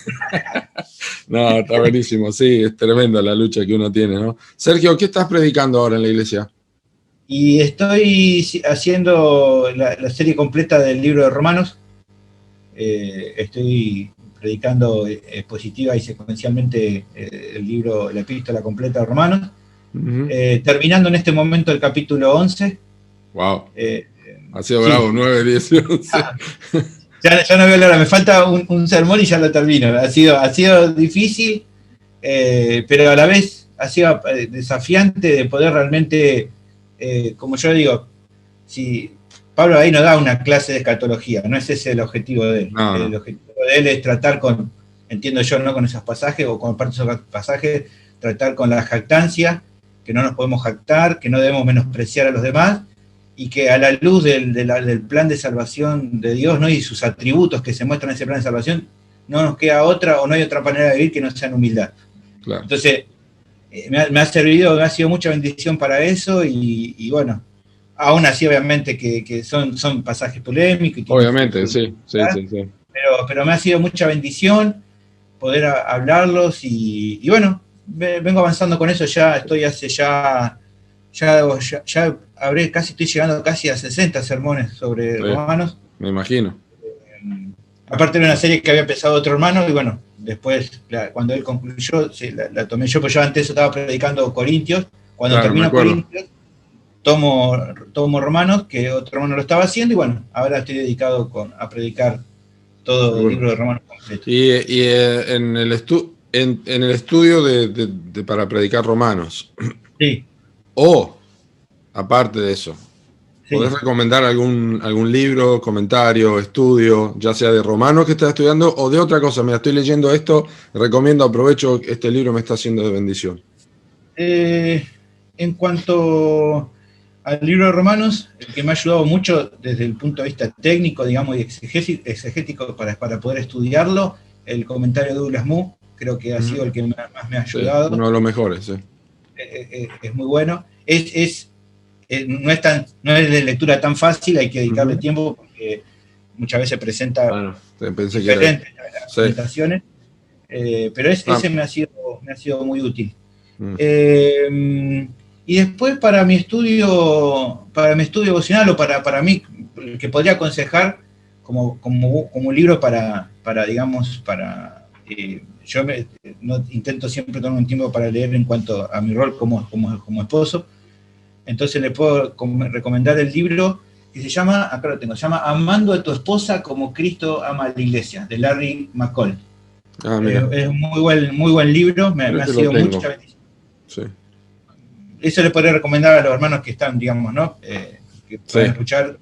[SPEAKER 1] No, está buenísimo, sí, es tremenda la lucha que uno tiene, ¿no? Sergio, ¿qué estás predicando ahora en la iglesia?
[SPEAKER 2] Y estoy haciendo la serie completa del libro de Romanos. Estoy predicando expositiva y secuencialmente el libro, la epístola completa de Romanos. Terminando en este momento el capítulo 11.
[SPEAKER 1] Wow. Ha sido bravo, 9, 10, 11.
[SPEAKER 2] Ya no veo la hora, me falta un sermón y ya lo termino. Ha sido difícil, pero a la vez ha sido desafiante de poder realmente... como yo digo, si Pablo ahí no da una clase de escatología, no es ese el objetivo de él. No. El objetivo de él es tratar con, entiendo yo, no con esos pasajes o con partes de esos pasajes, tratar con la jactancia, que no nos podemos jactar, que no debemos menospreciar a los demás, y que a la luz del plan de salvación de Dios, ¿no? Y sus atributos que se muestran en ese plan de salvación, no nos queda otra o no hay otra manera de vivir que no sea en humildad. Claro. Entonces, me ha servido, me ha sido mucha bendición para eso y bueno, aún así obviamente que son pasajes polémicos.
[SPEAKER 1] Obviamente, sí.
[SPEAKER 2] Pero me ha sido mucha bendición poder hablarlos y bueno, vengo avanzando con eso, estoy estoy llegando casi a 60 sermones sobre Romanos.
[SPEAKER 1] Me imagino.
[SPEAKER 2] Aparte de una serie que había empezado otro hermano, y bueno, después, cuando él concluyó, la tomé yo, porque yo antes estaba predicando Corintios. Cuando termino Corintios, tomo Romanos, que otro hermano lo estaba haciendo, y bueno, ahora estoy dedicado a predicar todo el libro de Romanos completo.
[SPEAKER 1] Y en el estudio para predicar Romanos.
[SPEAKER 2] Sí.
[SPEAKER 1] O, aparte de eso, ¿podés recomendar algún libro, comentario, estudio, ya sea de Romanos que estás estudiando o de otra cosa? Mira, estoy leyendo esto, aprovecho, este libro me está haciendo de bendición.
[SPEAKER 2] En cuanto al libro de Romanos, el que me ha ayudado mucho desde el punto de vista técnico, digamos, y exegético para poder estudiarlo, el comentario de Douglas Moo, creo que ha sido el que más me ha ayudado.
[SPEAKER 1] Sí, uno de los mejores, sí.
[SPEAKER 2] Es muy bueno. No es de lectura tan fácil, hay que dedicarle tiempo porque muchas veces presenta diferentes presentaciones, pero ese me ha sido muy útil. Y después para mi estudio vocacional o para mí, que podría aconsejar como un libro yo intento siempre tomar un tiempo para leer en cuanto a mi rol como esposo. Entonces le puedo recomendar el libro que se llama Amando a tu esposa como Cristo ama a la iglesia, de Larry McCall. Es un muy buen libro, me ha sido mucha bendición. Sí. Eso le podría recomendar a los hermanos que están, digamos, ¿no? Que puedan escuchar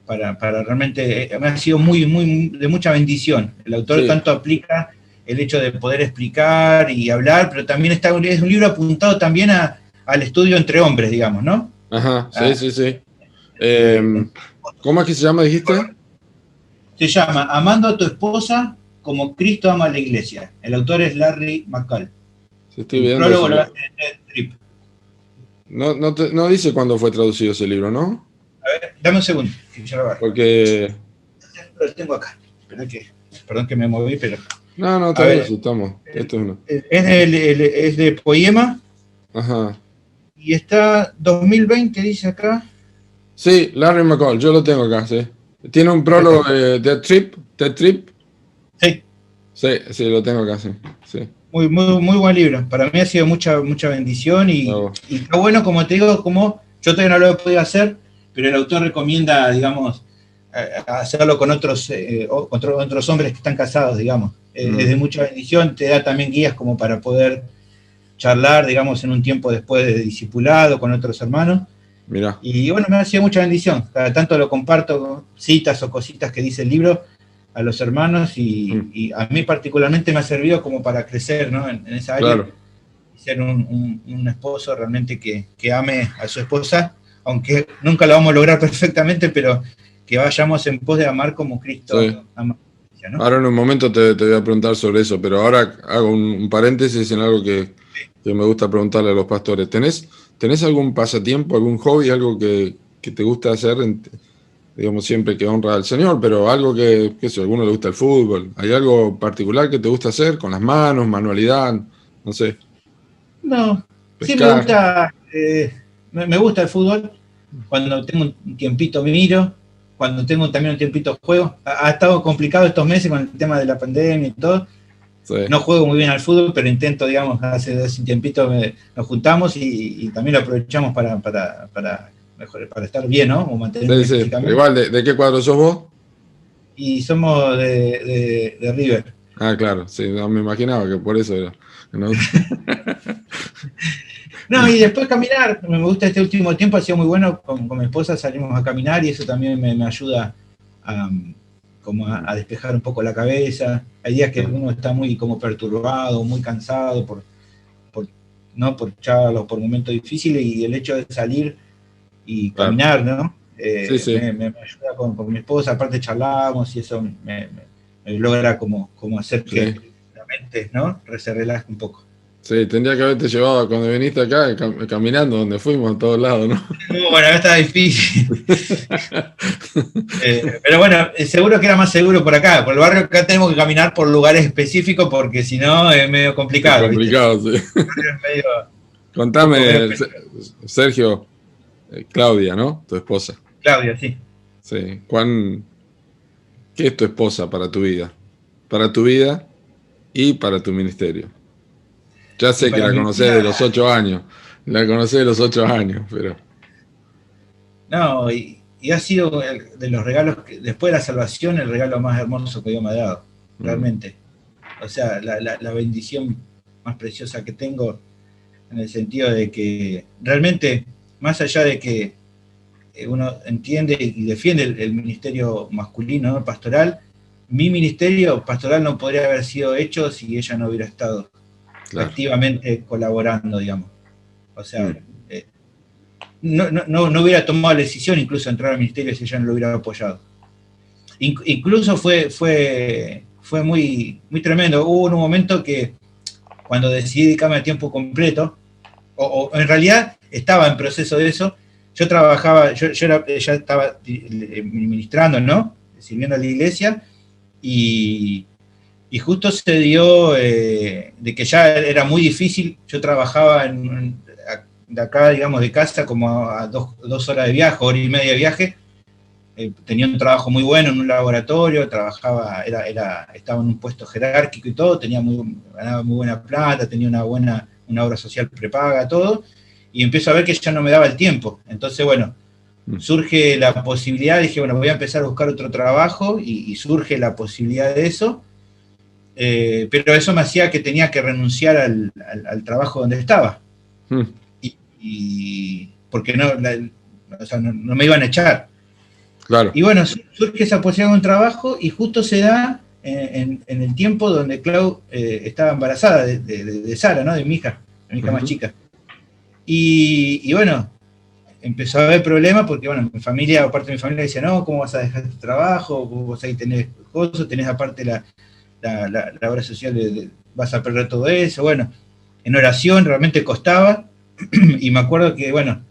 [SPEAKER 2] para realmente, me ha sido de mucha bendición. El autor tanto aplica el hecho de poder explicar y hablar, pero también es un libro apuntado también al estudio entre hombres, digamos, ¿no?
[SPEAKER 1] Ajá, sí. ¿Cómo es que se llama, dijiste?
[SPEAKER 2] Se llama Amando a tu esposa como Cristo ama a la iglesia. El autor es Larry McCall.
[SPEAKER 1] Estoy viendo. El prólogo lo hace Ted Tripp. No dice cuándo fue traducido ese libro, ¿no?
[SPEAKER 2] A ver, dame un segundo, que ya lo agarro.
[SPEAKER 1] Porque...
[SPEAKER 2] Lo tengo acá. Perdón que me moví, pero...
[SPEAKER 1] No, está bien, estamos. Esto es uno.
[SPEAKER 2] Es de Poema.
[SPEAKER 1] Ajá.
[SPEAKER 2] Y está 2020, dice acá.
[SPEAKER 1] Sí, Larry McCall, yo lo tengo acá, sí. Tiene un prólogo de Ted Trip.
[SPEAKER 2] Sí.
[SPEAKER 1] Sí, lo tengo acá, sí.
[SPEAKER 2] Muy, muy, muy buen libro. Para mí ha sido mucha bendición y está bueno, como te digo, como yo todavía no lo he podido hacer, pero el autor recomienda, digamos, hacerlo con otros hombres que están casados, digamos. Es de mucha bendición, te da también guías como para poder charlar, digamos, en un tiempo después de discipulado con otros hermanos.
[SPEAKER 1] Mirá.
[SPEAKER 2] Y bueno, me ha sido mucha bendición. Cada tanto lo comparto, citas o cositas que dice el libro a los hermanos y a mí particularmente me ha servido como para crecer, ¿no? en esa área.
[SPEAKER 1] Claro.
[SPEAKER 2] Y ser un esposo realmente que ame a su esposa, aunque nunca lo vamos a lograr perfectamente, pero que vayamos en pos de amar como Cristo ama, ¿no?
[SPEAKER 1] Ahora en un momento te voy a preguntar sobre eso, pero ahora hago un paréntesis en algo que me gusta preguntarle a los pastores. ¿Tenés algún pasatiempo, algún hobby, algo que te gusta hacer, digamos, siempre que honra al Señor, pero algo que a alguno le gusta el fútbol? ¿Hay algo particular que te gusta hacer con las manos, manualidad, no sé?
[SPEAKER 2] No,
[SPEAKER 1] Pescar.
[SPEAKER 2] sí me gusta el fútbol. Cuando tengo un tiempito miro, cuando tengo también un tiempito juego. Ha estado complicado estos meses con el tema de la pandemia y todo.
[SPEAKER 1] Sí.
[SPEAKER 2] No juego muy bien al fútbol, pero intento, digamos, hace un tiempito nos juntamos y también lo aprovechamos para estar bien, ¿no? O mantenernos
[SPEAKER 1] físicamente. Igual, ¿de qué cuadro sos vos?
[SPEAKER 2] Y somos de River.
[SPEAKER 1] Ah, claro, sí, no, me imaginaba que por eso era. No,
[SPEAKER 2] y después caminar. Me gusta este último tiempo, ha sido muy bueno. Con mi esposa salimos a caminar y eso también me ayuda a despejar un poco la cabeza. Hay días que uno está muy como perturbado, muy cansado por charlas, por momentos difíciles, y el hecho de salir y caminar, ¿no? Me ayuda con mi esposa, aparte charlamos y eso me logra como hacer que la mente, ¿no? Se relaje un poco.
[SPEAKER 1] Sí, tendría que haberte llevado cuando viniste acá, caminando, donde fuimos, a todos lados, ¿no?
[SPEAKER 2] Bueno, está difícil. Pero bueno, seguro que era más seguro por acá. Por el barrio acá tenemos que caminar por lugares específicos porque si no es medio complicado.
[SPEAKER 1] Es complicado, ¿viste? Sí. Contame, Sergio, Claudia, ¿no? Tu esposa.
[SPEAKER 2] Claudia, sí.
[SPEAKER 1] Sí. ¿Qué es tu esposa para tu vida? Para tu vida y para tu ministerio. Ya sé que la conocés de los 8 años. La conocés de los 8 años, pero...
[SPEAKER 2] No, y ha sido de los regalos, después de la salvación, el regalo más hermoso que Dios me ha dado, realmente. O sea, la bendición más preciosa que tengo, en el sentido de que realmente, más allá de que uno entiende y defiende el ministerio masculino, ¿no? Pastoral, mi ministerio pastoral no podría haber sido hecho si ella no hubiera estado activamente colaborando, digamos. O sea, no hubiera tomado la decisión incluso de entrar al ministerio si ella no lo hubiera apoyado. Incluso fue muy, muy tremendo. Hubo un momento que cuando decidí dedicarme a tiempo completo, o en realidad estaba en proceso de eso, yo trabajaba, ya estaba ministrando, ¿no? Sirviendo a la iglesia, y justo se dio de que ya era muy difícil. Yo trabajaba de acá, digamos, de casa, como a 2 horas de viaje, 1 hora y media de viaje. Tenía un trabajo muy bueno en un laboratorio, estaba en un puesto jerárquico y todo, ganaba muy buena plata, tenía una obra social prepaga, todo, y empiezo a ver que ya no me daba el tiempo. Entonces, bueno, surge la posibilidad, dije, bueno, voy a empezar a buscar otro trabajo, y surge la posibilidad de eso, pero eso me hacía que tenía que renunciar al trabajo donde estaba, porque no me iban a echar.
[SPEAKER 1] Claro.
[SPEAKER 2] Y bueno, surge esa posibilidad de un trabajo y justo se da en el tiempo donde Clau estaba embarazada de Sara, ¿no? De mi hija más chica. Y bueno, empezó a haber problemas porque, bueno, parte de mi familia decía, no, ¿cómo vas a dejar tu trabajo? Vos ahí tenés cosas, tenés aparte la obra social, vas a perder todo eso. Bueno, en oración realmente costaba y me acuerdo que, bueno,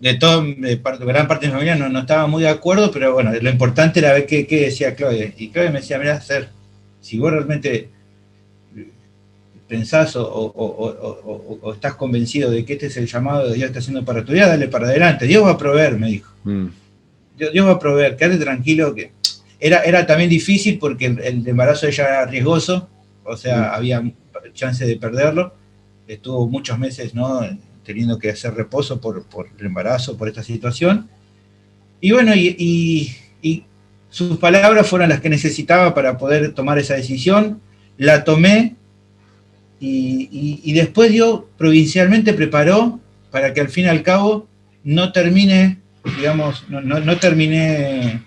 [SPEAKER 2] gran parte de mi familia no estaba muy de acuerdo, pero bueno, lo importante era ver qué decía Claudia. Y Claudia me decía, mirá, si vos realmente pensás o estás convencido de que este es el llamado que Dios está haciendo para tu vida, dale para adelante. Dios va a proveer, me dijo. Dios va a proveer, quédate tranquilo que era también difícil porque el embarazo de ella era riesgoso, o sea, había chance de perderlo. Estuvo muchos meses, ¿no?, teniendo que hacer reposo por el embarazo, por esta situación. Y bueno, y sus palabras fueron las que necesitaba para poder tomar esa decisión. La tomé y después Dios provincialmente preparó para que al fin y al cabo no termine, digamos, no terminé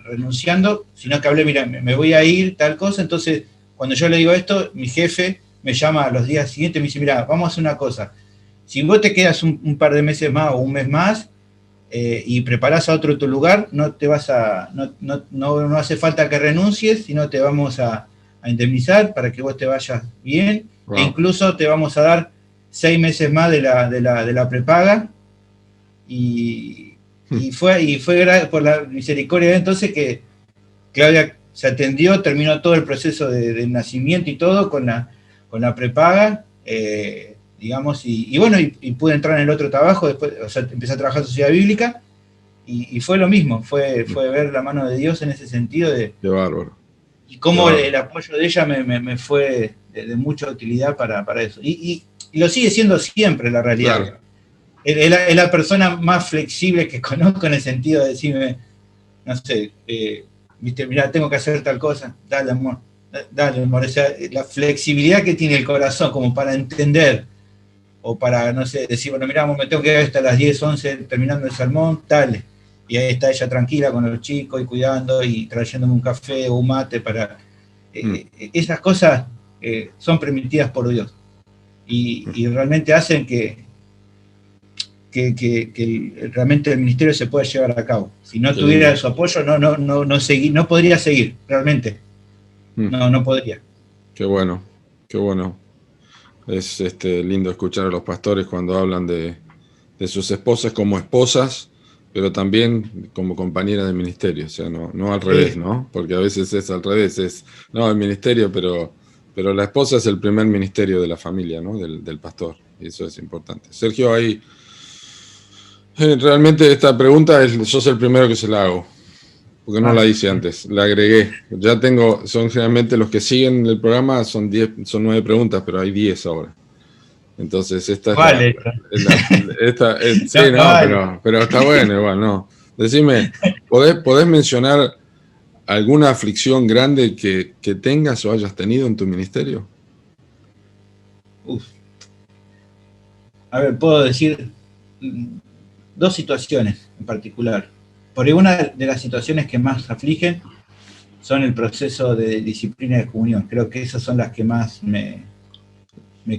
[SPEAKER 2] renunciando, sino que hablé, mira, me voy a ir, tal cosa. Entonces, cuando yo le digo esto, mi jefe me llama a los días siguientes y me dice, mira, vamos a hacer una cosa. Si vos te quedas un par de meses más o un mes más y preparás a otro tu lugar, no hace falta que renuncies, sino te vamos a indemnizar para que vos te vayas bien. Wow. E incluso te vamos a dar 6 meses más de la prepaga. Y fue por la misericordia de entonces que Claudia se atendió, terminó todo el proceso de nacimiento y todo con la prepaga, digamos, y bueno, y pude entrar en el otro trabajo, después, o sea, empecé a trabajar en Sociedad Bíblica, y fue lo mismo, fue ver la mano de Dios en ese sentido de...
[SPEAKER 1] Qué bárbaro.
[SPEAKER 2] Y cómo el apoyo de ella me fue de mucha utilidad para eso. Y lo sigue siendo siempre, la realidad. Claro. Es la persona más flexible que conozco en el sentido de decirme, no sé, viste, mirá, tengo que hacer tal cosa, dale amor. O sea, la flexibilidad que tiene el corazón como para entender, o para, no sé, decir, bueno, mirá, me tengo que ir hasta las 10, 11 terminando el salmón, dale. Y ahí está ella tranquila con los chicos y cuidando y trayéndome un café o un mate para... esas cosas son permitidas por Dios y realmente hacen que realmente el ministerio se pueda llevar a cabo. Si no tuviera su apoyo, no podría seguir, realmente. No podría.
[SPEAKER 1] Qué bueno, qué bueno. Es lindo escuchar a los pastores cuando hablan de sus esposas como esposas, pero también como compañeras de ministerio, o sea, no al revés, ¿no? Porque a veces es al revés, el ministerio, pero la esposa es el primer ministerio de la familia, ¿no? Del pastor, y eso es importante. Sergio, ahí... Realmente esta pregunta sos el primero que se la hago, porque no la hice antes, la agregué. Ya son generalmente los que siguen el programa, son 9 preguntas, pero hay 10 ahora. Entonces esta
[SPEAKER 2] vale.
[SPEAKER 1] Sí, pero está bueno igual, ¿no? Decime, ¿podés mencionar alguna aflicción grande que tengas o hayas tenido en tu ministerio?
[SPEAKER 2] A ver, puedo decir... 2 situaciones en particular. Por ahí una de las situaciones que más afligen son el proceso de disciplina de comunión. Creo que esas son las que más me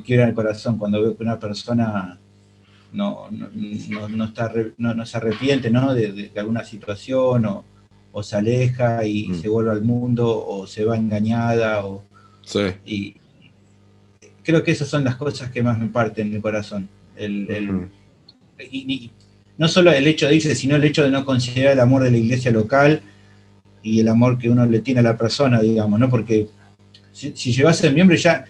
[SPEAKER 2] quiebran el corazón cuando veo que una persona no se arrepiente, ¿no?, de alguna situación o se aleja y se vuelve al mundo o se va engañada.
[SPEAKER 1] Sí.
[SPEAKER 2] Y creo que esas son las cosas que más me parten el corazón. Y no solo el hecho de irse, sino el hecho de no considerar el amor de la iglesia local y el amor que uno le tiene a la persona, digamos, ¿no? Porque si llegás a ser miembro, ya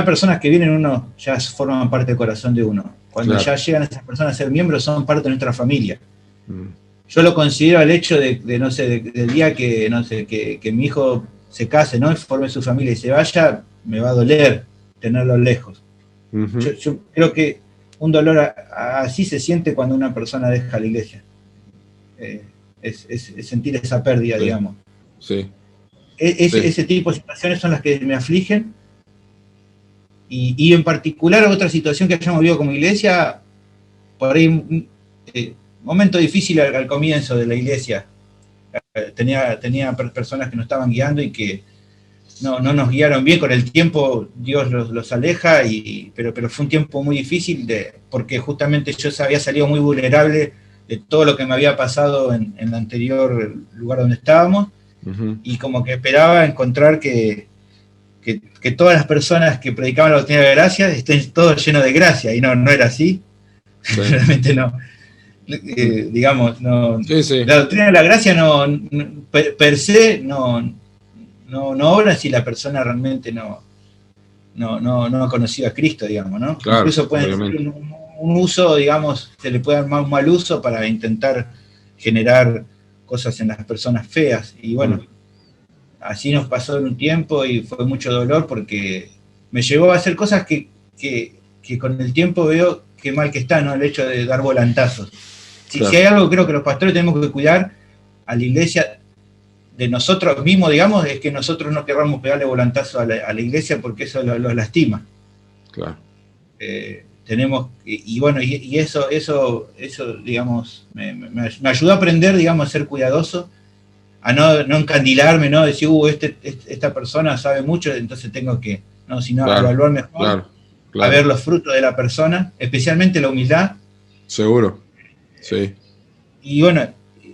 [SPEAKER 2] personas que vienen uno ya forman parte del corazón de uno. Cuando ya llegan esas personas a ser miembros, son parte de nuestra familia. Yo lo considero el hecho no sé, del día que, no sé, que mi hijo se case, ¿no?, y forme su familia y se vaya, me va a doler tenerlo lejos. Yo creo que un dolor así se siente cuando una persona deja la iglesia. Es sentir esa pérdida, digamos.
[SPEAKER 1] Sí.
[SPEAKER 2] Ese tipo de situaciones son las que me afligen. Y en particular otra situación que hayamos vivido como iglesia, por ahí, momento difícil al comienzo de la iglesia. Tenía personas que nos estaban guiando y que no nos guiaron bien. Con el tiempo Dios los aleja, pero fue un tiempo muy difícil porque justamente yo había salido muy vulnerable de todo lo que me había pasado en el anterior lugar donde estábamos, y como que esperaba encontrar que todas las personas que predicaban la doctrina de la gracia estén todos llenos de gracia, y no era así. Sí. Realmente no. Digamos, no. Sí. La doctrina de la gracia per se no obra si la persona realmente no ha conocido a Cristo, digamos, ¿no?
[SPEAKER 1] Claro,
[SPEAKER 2] incluso pueden ser un uso, digamos, se le puede dar un mal uso para intentar generar cosas en las personas feas. Y bueno, así nos pasó en un tiempo y fue mucho dolor porque me llevó a hacer cosas que con el tiempo veo qué mal que está, ¿no? El hecho de dar volantazos. Claro. Si hay algo que creo que los pastores tenemos que cuidar a la iglesia de nosotros mismos, digamos, es que nosotros no querramos pegarle volantazo a la iglesia porque eso los lastima.
[SPEAKER 1] Claro.
[SPEAKER 2] Tenemos, y bueno, y eso digamos, me ayudó a aprender, digamos, a ser cuidadoso, a no encandilarme, ¿no? Decir, esta persona sabe mucho, entonces tengo que, no, sino claro, evaluar mejor, a ver los frutos de la persona, especialmente la humildad.
[SPEAKER 1] Seguro, sí.
[SPEAKER 2] Y bueno,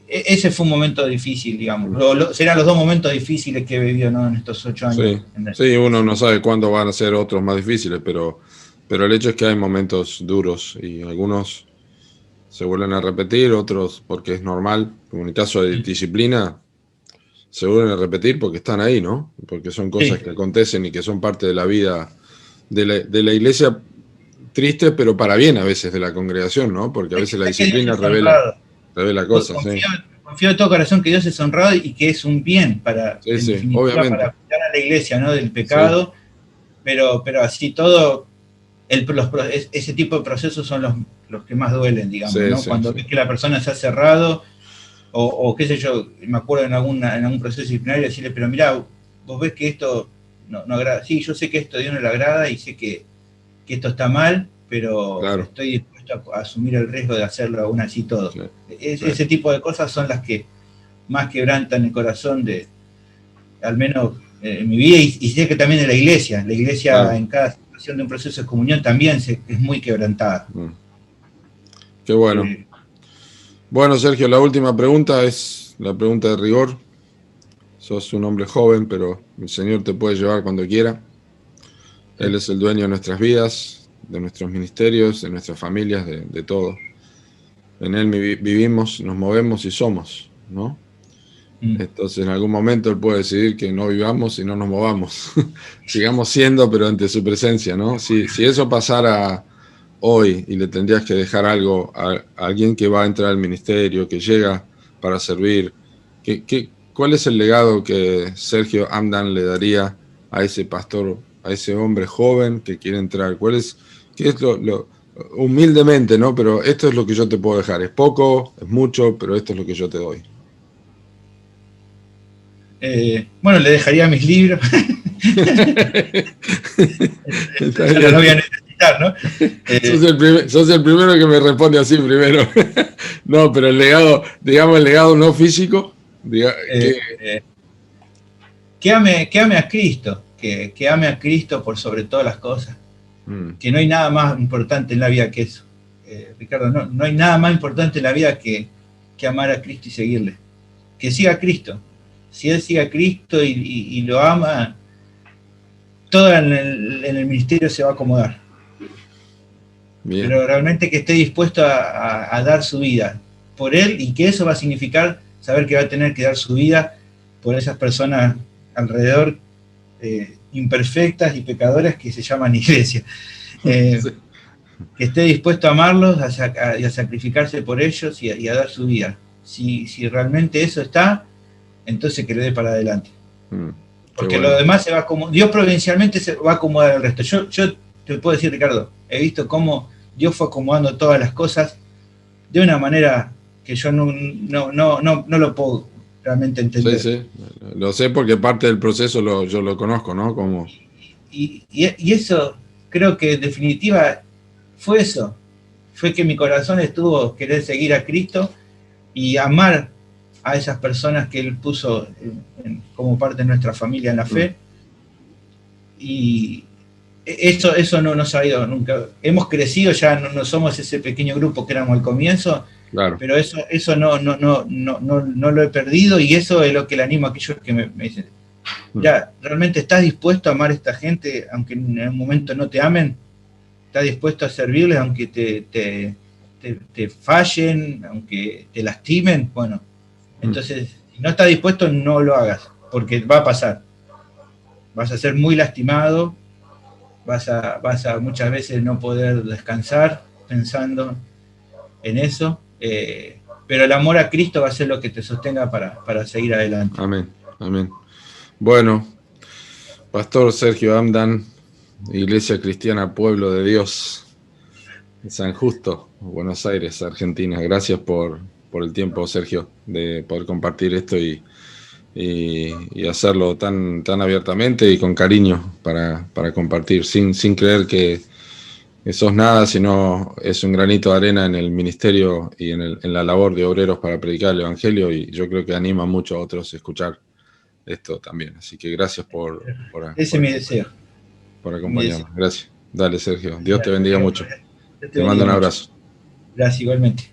[SPEAKER 2] ese fue un momento difícil, digamos. Serán los 2 momentos difíciles que he vivido, ¿no? En estos 8 años.
[SPEAKER 1] Sí, uno no sabe cuándo van a ser otros más difíciles, pero el hecho es que hay momentos duros y algunos se vuelven a repetir, otros porque es normal, como en el caso de disciplina, se vuelven a repetir porque están ahí, ¿no? Porque son cosas que acontecen y que son parte de la vida de la iglesia, triste, pero para bien a veces de la congregación, ¿no? Porque a veces la disciplina revela cosas.
[SPEAKER 2] Confío de todo corazón que Dios es honrado y que es un bien para,
[SPEAKER 1] obviamente,
[SPEAKER 2] para cuidar a la iglesia, ¿no? Del pecado, pero así todo, ese tipo de procesos son los que más duelen, digamos, ¿no? Cuando ves que la persona se ha cerrado, o qué sé yo, me acuerdo en algún proceso disciplinario decirle, pero mirá, vos ves que esto no agrada. Sí, yo sé que esto a Dios no le agrada y sé que esto está mal, pero estoy dispuesto a asumir el riesgo de hacerlo aún así todo. Ese tipo de cosas son las que más quebrantan el corazón al menos en mi vida, y sé que también en la iglesia. La iglesia en cada situación de un proceso de comunión también es muy quebrantada.
[SPEAKER 1] Qué bueno. Bueno, Sergio, la última pregunta es la pregunta de rigor. Sos un hombre joven, pero el Señor te puede llevar cuando quiera. Él es el dueño de nuestras vidas, de nuestros ministerios, de nuestras familias, de todo. En Él vivimos, nos movemos y somos, ¿no? Entonces, en algún momento Él puede decidir que no vivamos y no nos movamos. Sigamos siendo, pero ante su presencia, ¿no? Si eso pasara hoy y le tendrías que dejar algo a alguien que va a entrar al ministerio, que llega para servir, ¿cuál es el legado que Sergio Amdan le daría a ese pastor, a ese hombre joven que quiere entrar? ¿Qué es lo humildemente, ¿no? Pero esto es lo que yo te puedo dejar. Es poco, es mucho, pero esto es lo que yo te doy.
[SPEAKER 2] Bueno, le dejaría mis libros. No lo voy a necesitar, ¿no?
[SPEAKER 1] Sos el primero que me responde así primero. No, pero el legado, digamos, el legado no físico.
[SPEAKER 2] Que ame a Cristo, que ame a Cristo por sobre todas las cosas. Que no hay nada más importante en la vida que eso. Ricardo, no hay nada más importante en la vida que amar a Cristo y seguirle. Que siga a Cristo. Si él sigue a Cristo y lo ama, todo en el ministerio se va a acomodar. Bien. Pero realmente que esté dispuesto a dar su vida por él, y que eso va a significar saber que va a tener que dar su vida por esas personas alrededor imperfectas y pecadoras que se llaman iglesia. Que esté dispuesto a amarlos y a sacrificarse por ellos y a dar su vida. Si realmente eso está, entonces que le dé para adelante. Porque lo demás se va a acomodar. Dios providencialmente se va a acomodar el resto. Yo te puedo decir, Ricardo, he visto cómo Dios fue acomodando todas las cosas de una manera que yo no lo puedo realmente entender.
[SPEAKER 1] Sí, lo sé porque parte del proceso yo lo conozco, ¿no? Como...
[SPEAKER 2] Y eso, creo que en definitiva fue eso. Fue que mi corazón estuvo querer seguir a Cristo y amar a esas personas que Él puso como parte de nuestra familia en la fe. Y eso no nos ha ido nunca. Hemos crecido, ya no somos ese pequeño grupo que éramos al comienzo, claro. Pero eso no lo he perdido, y eso es lo que le animo a aquellos que me dicen, ya, ¿realmente estás dispuesto a amar a esta gente aunque en un momento no te amen? ¿Estás dispuesto a servirles aunque te fallen, aunque te lastimen? Bueno, entonces, si no estás dispuesto, no lo hagas, porque va a pasar. Vas a ser muy lastimado, vas a muchas veces no poder descansar, pensando en eso, pero el amor a Cristo va a ser lo que te sostenga para seguir adelante.
[SPEAKER 1] Amén, amén. Bueno, Pastor Sergio Amdan, Iglesia Cristiana Pueblo de Dios, San Justo, Buenos Aires, Argentina. Gracias por el tiempo, Sergio, de poder compartir esto y hacerlo tan abiertamente y con cariño para compartir, sin creer que sos nada, sino es un granito de arena en el ministerio y en la labor de obreros para predicar el Evangelio, y yo creo que anima mucho a otros a escuchar esto también. Así que gracias por
[SPEAKER 2] ese es mi deseo.
[SPEAKER 1] Por acompañarnos. Gracias. Dale, Sergio. Dios te bendiga mucho. Te mando un abrazo.
[SPEAKER 2] Gracias, igualmente.